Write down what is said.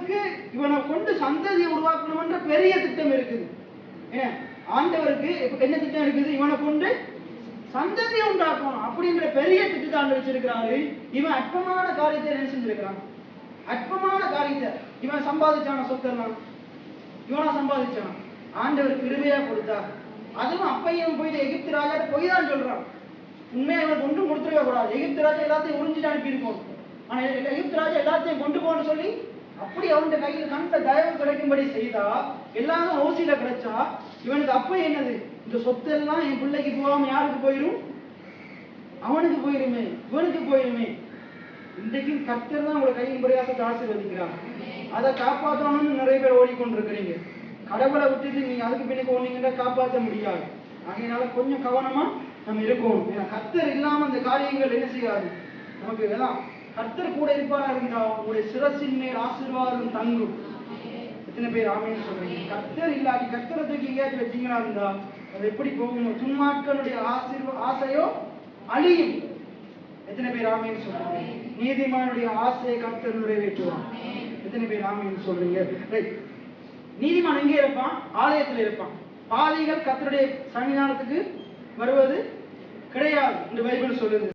ஆண்டவருக்கு இவனை கொண்டு சந்ததியை உருவாக்கணும்ன்ற பெரிய திட்டம் இருக்குது. ஆண்டவருக்கு என்ன திட்டம் இருக்குது? இவனை கொண்டு சந்ததியை உண்டாக்கணும் அப்படின்ற பெரிய திட்டத்தை ஆண்டு வச்சிருக்கிறாரு. இவன் அற்பமான காரியத்தை என்ன செஞ்சிருக்கிறான்? அற்பமான காரியத்தை இவன் சம்பாதிச்சான சொத்தெல்லாம் இவனா சம்பாதிச்சான். ஆண்டவர் கிருபையா கொடுத்தார். அதுவும் அப்பையும் போயிட்டு எகிப்து ராஜா போய் தான் சொல்றான். உண்மையா இவன் கொண்டு கொடுத்துருக்க கூடாது. எகிப்து ராஜா எல்லாத்தையும் உறிஞ்சிட்டு அனுப்பியிருக்கோம். ஆனா எகிப்து ராஜா எல்லாத்தையும் கொண்டு போன்னு சொல்லி அப்படி அவனுடைய கையில் கண்ட தயவு கிடைக்கும்படி செய்தா எல்லாரும் ஓசியில கிடைச்சா இவனுக்கு அப்ப என்னது? இந்த சொத்து எல்லாம் என் பிள்ளைக்கு போகாம யாருக்கு போயிரும்? அவனுக்கு போயிருமே, இவனுக்கு போயிருமே. இன்றைக்கும் கர்த்தர் தான் உங்களை கையின் பிரயாசத்தை ஆசீர்வதிக்கிறான். அதை காப்பாற்றணும்னு நிறைய பேர் ஓடிக்கொண்டிருக்கிறீங்க. கடவுளை விட்டுட்டு நீங்க அதுக்கு பின்னுக்கு ஓடிங்கன்னா காப்பாற்ற முடியாது. அதனால கொஞ்சம் கவனமா நம்ம இருக்கணும். கர்த்தர் இல்லாம இந்த காரியங்கள் என்ன செய்யாது நமக்கு. எல்லாம் கர்த்தர் கூட இருப்பாரா இருந்தா உங்களுடைய சிரசின் மேல் ஆசீர்வாதம் தங்கும். எத்தனை பேர் ஆமேன்னு சொல்றீங்க? கர்த்தர் இல்லாட்டி கர்த்தரை தூக்கி எங்கேயாச்சும் வச்சீங்களா இருந்தா அது எப்படி போகும்? துன்மாட்களுடைய ஆசையோ அழியும். எத்தனை பேர் ஆமேன்னு சொல்றீங்க? நீதிமானுடைய ஆசையை கர்த்தர் நிறைவேற்றுவான். எத்தனை பேர் ஆமேன்னு சொல்றீங்க? நீதிமான் எங்கே இருப்பான்? ஆலயத்தில் இருப்பான். பாவிகள் கர்த்தருடைய சன்னிதானத்துக்கு வருவது கிடையாது என்று பைபிள் சொல்லுது.